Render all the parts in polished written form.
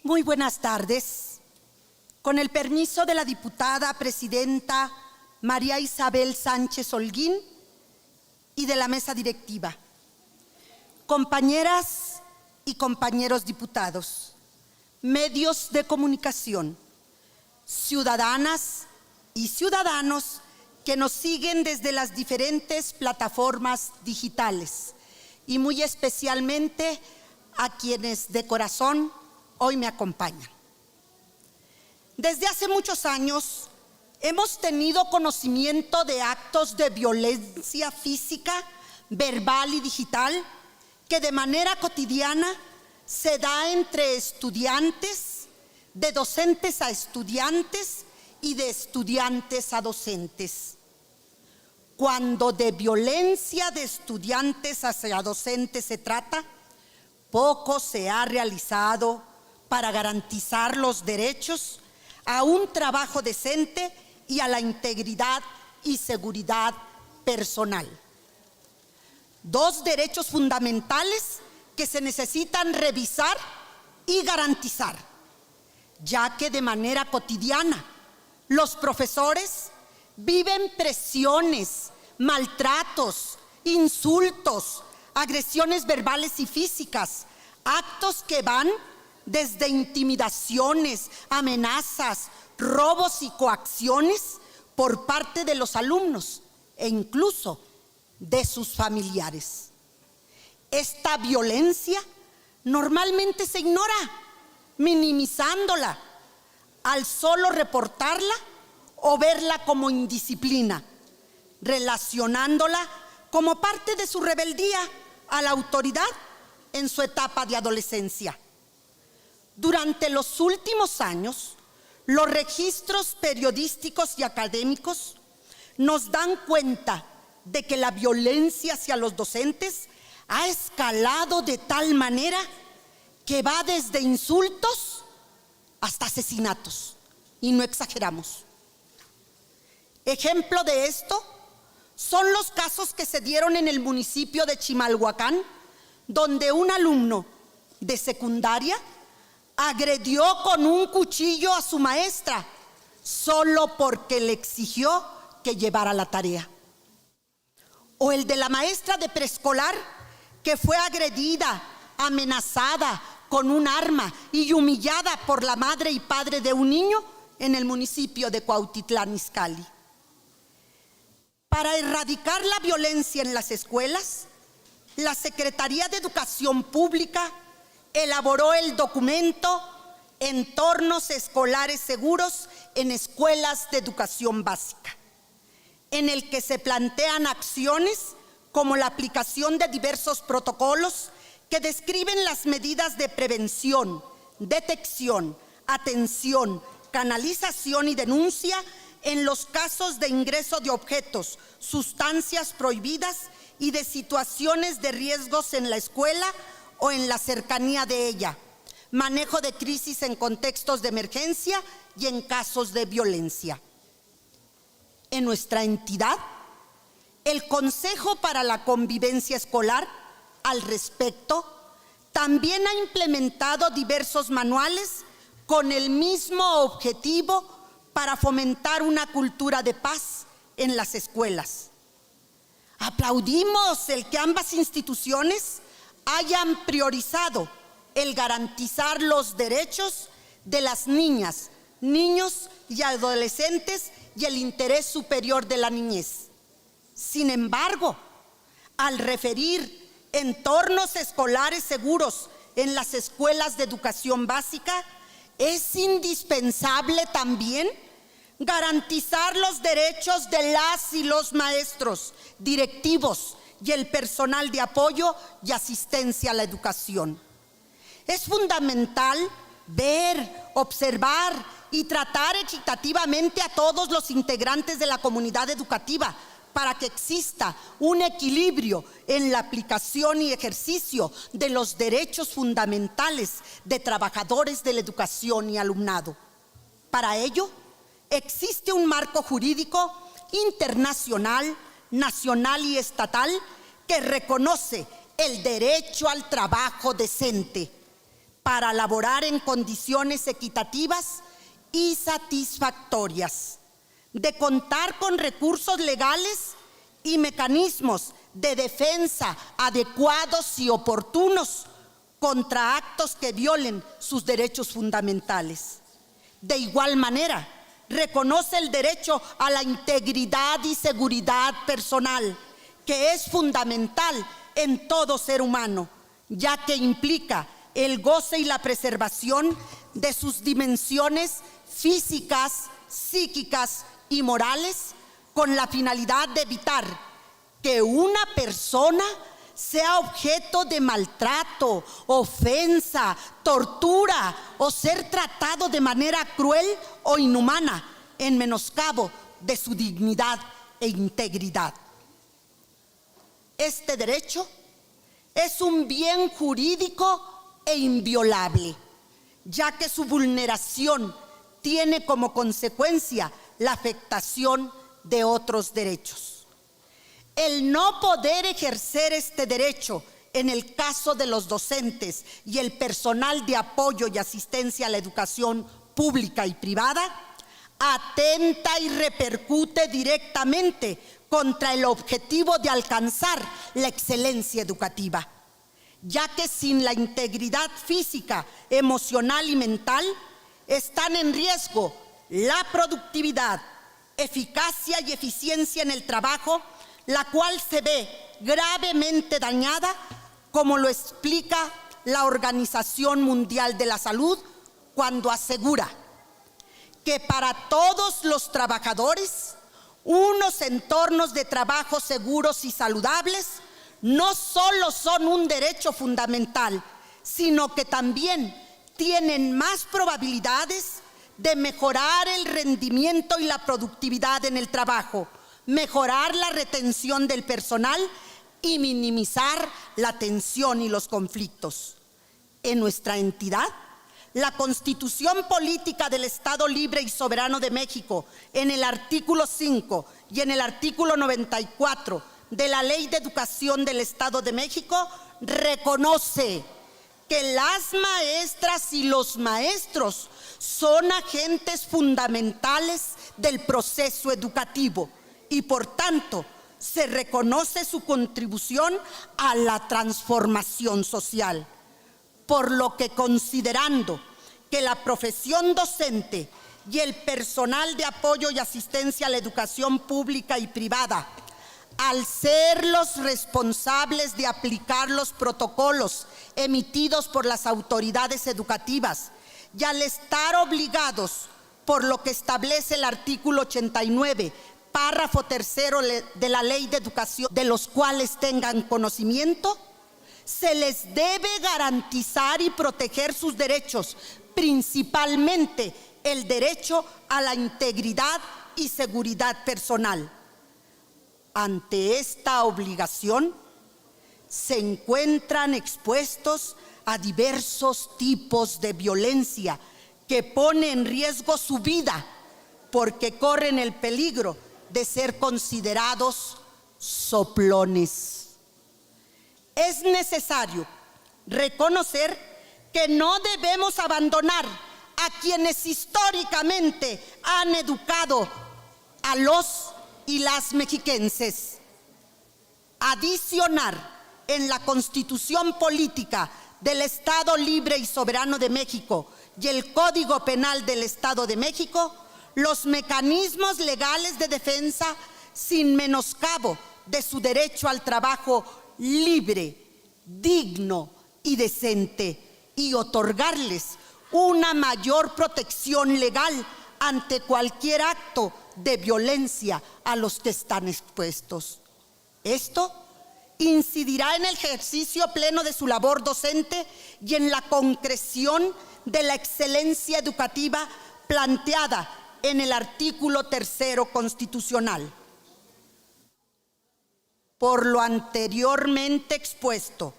Muy buenas tardes. Con el permiso de la diputada presidenta María Isabel Sánchez Holguín y de la mesa directiva, compañeras y compañeros diputados, medios de comunicación, ciudadanas y ciudadanos que nos siguen desde las diferentes plataformas digitales y muy especialmente a quienes de corazón hoy me acompañan. Desde hace muchos años hemos tenido conocimiento de actos de violencia física, verbal y digital que de manera cotidiana se da entre estudiantes, de docentes a estudiantes y de estudiantes a docentes. Cuando de violencia de estudiantes hacia docentes se trata, poco se ha realizado para garantizar los derechos a un trabajo decente y a la integridad y seguridad personal. Dos derechos fundamentales que se necesitan revisar y garantizar, ya que de manera cotidiana los profesores viven presiones, maltratos, insultos, agresiones verbales y físicas, actos que van desde intimidaciones, amenazas, robos y coacciones por parte de los alumnos e incluso de sus familiares. Esta violencia normalmente se ignora, minimizándola al solo reportarla o verla como indisciplina, relacionándola como parte de su rebeldía a la autoridad en su etapa de adolescencia. Durante los últimos años, los registros periodísticos y académicos nos dan cuenta de que la violencia hacia los docentes ha escalado de tal manera que va desde insultos hasta asesinatos, y no exageramos. Ejemplo de esto son los casos que se dieron en el municipio de Chimalhuacán, donde un alumno de secundaria agredió con un cuchillo a su maestra solo porque le exigió que llevara la tarea. O el de la maestra de preescolar que fue agredida, amenazada con un arma y humillada por la madre y padre de un niño en el municipio de Cuautitlán Izcalli. Para erradicar la violencia en las escuelas, la Secretaría de Educación Pública elaboró el documento Entornos Escolares Seguros en Escuelas de Educación Básica, en el que se plantean acciones como la aplicación de diversos protocolos que describen las medidas de prevención, detección, atención, canalización y denuncia en los casos de ingreso de objetos, sustancias prohibidas y de situaciones de riesgos en la escuela o en la cercanía de ella, manejo de crisis en contextos de emergencia y en casos de violencia. En nuestra entidad, el Consejo para la Convivencia Escolar, al respecto, también ha implementado diversos manuales con el mismo objetivo para fomentar una cultura de paz en las escuelas. Aplaudimos el que ambas instituciones hayan priorizado el garantizar los derechos de las niñas, niños y adolescentes y el interés superior de la niñez. Sin embargo, al referir entornos escolares seguros en las escuelas de educación básica, es indispensable también garantizar los derechos de las y los maestros, directivos y el personal de apoyo y asistencia a la educación. Es fundamental ver, observar y tratar equitativamente a todos los integrantes de la comunidad educativa para que exista un equilibrio en la aplicación y ejercicio de los derechos fundamentales de trabajadores de la educación y alumnado. Para ello, existe un marco jurídico internacional, nacional y estatal que reconoce el derecho al trabajo decente, para laborar en condiciones equitativas y satisfactorias, de contar con recursos legales y mecanismos de defensa adecuados y oportunos contra actos que violen sus derechos fundamentales. De igual manera, reconoce el derecho a la integridad y seguridad personal, que es fundamental en todo ser humano, ya que implica el goce y la preservación de sus dimensiones físicas, psíquicas y morales, con la finalidad de evitar que una persona sea objeto de maltrato, ofensa, tortura o ser tratado de manera cruel o inhumana en menoscabo de su dignidad e integridad. Este derecho es un bien jurídico e inviolable, ya que su vulneración tiene como consecuencia la afectación de otros derechos. El no poder ejercer este derecho en el caso de los docentes y el personal de apoyo y asistencia a la educación pública y privada atenta y repercute directamente contra el objetivo de alcanzar la excelencia educativa, ya que sin la integridad física, emocional y mental están en riesgo la productividad, eficacia y eficiencia en el trabajo, la cual se ve gravemente dañada, como lo explica la Organización Mundial de la Salud cuando asegura que para todos los trabajadores, unos entornos de trabajo seguros y saludables no solo son un derecho fundamental, sino que también tienen más probabilidades de mejorar el rendimiento y la productividad en el trabajo, mejorar la retención del personal y minimizar la tensión y los conflictos. En nuestra entidad, la Constitución Política del Estado Libre y Soberano de México, en el artículo 5 y en el artículo 94 de la Ley de Educación del Estado de México, reconoce que las maestras y los maestros son agentes fundamentales del proceso educativo y por tanto se reconoce su contribución a la transformación social, por lo que, considerando que la profesión docente y el personal de apoyo y asistencia a la educación pública y privada, al ser los responsables de aplicar los protocolos emitidos por las autoridades educativas y al estar obligados por lo que establece el artículo 89, párrafo tercero de la Ley de Educación, de los cuales tengan conocimiento, se les debe garantizar y proteger sus derechos, principalmente el derecho a la integridad y seguridad personal. Ante esta obligación, se encuentran expuestos a diversos tipos de violencia que pone en riesgo su vida porque corren el peligro de ser considerados soplones. Es necesario reconocer que no debemos abandonar a quienes históricamente han educado a los y las mexiquenses. Adicionar en la Constitución Política del Estado Libre y Soberano de México y el Código Penal del Estado de México los mecanismos legales de defensa sin menoscabo de su derecho al trabajo libre, digno y decente, y otorgarles una mayor protección legal ante cualquier acto de violencia a los que están expuestos. Esto incidirá en el ejercicio pleno de su labor docente y en la concreción de la excelencia educativa planteada en el artículo 3 constitucional. Por lo anteriormente expuesto,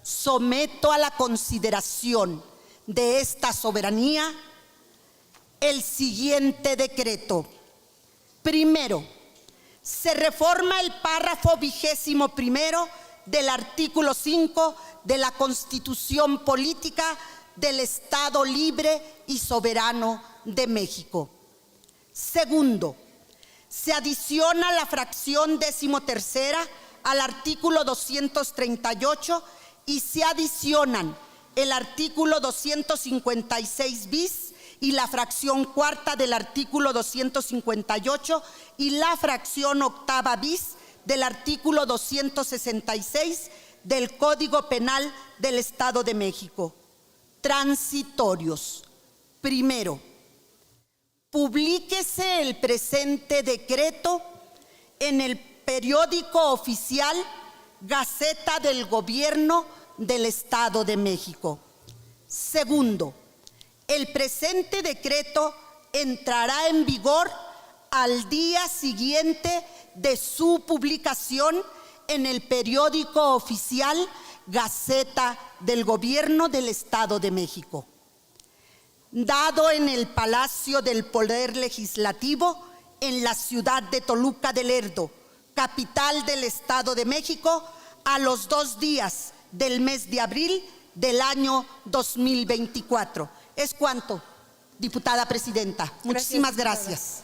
someto a la consideración de esta soberanía el siguiente decreto. Primero, se reforma el párrafo 21º del artículo 5 de la Constitución Política del Estado Libre y Soberano de México. Segundo, se adiciona la fracción 13ª al artículo 238 y se adicionan el artículo 256 bis y la fracción 4ª del artículo 258 y la fracción 8ª bis del artículo 266 del Código Penal del Estado de México. Transitorios. Primero, publíquese el presente decreto en el periódico oficial Gaceta del Gobierno del Estado de México. Segundo, el presente decreto entrará en vigor al día siguiente de su publicación en el periódico oficial Gaceta del Gobierno del Estado de México. Dado en el Palacio del Poder Legislativo, en la ciudad de Toluca de Lerdo, capital del Estado de México, a los 2 días del mes de abril del año 2024. Es cuanto, diputada presidenta. Muchísimas gracias.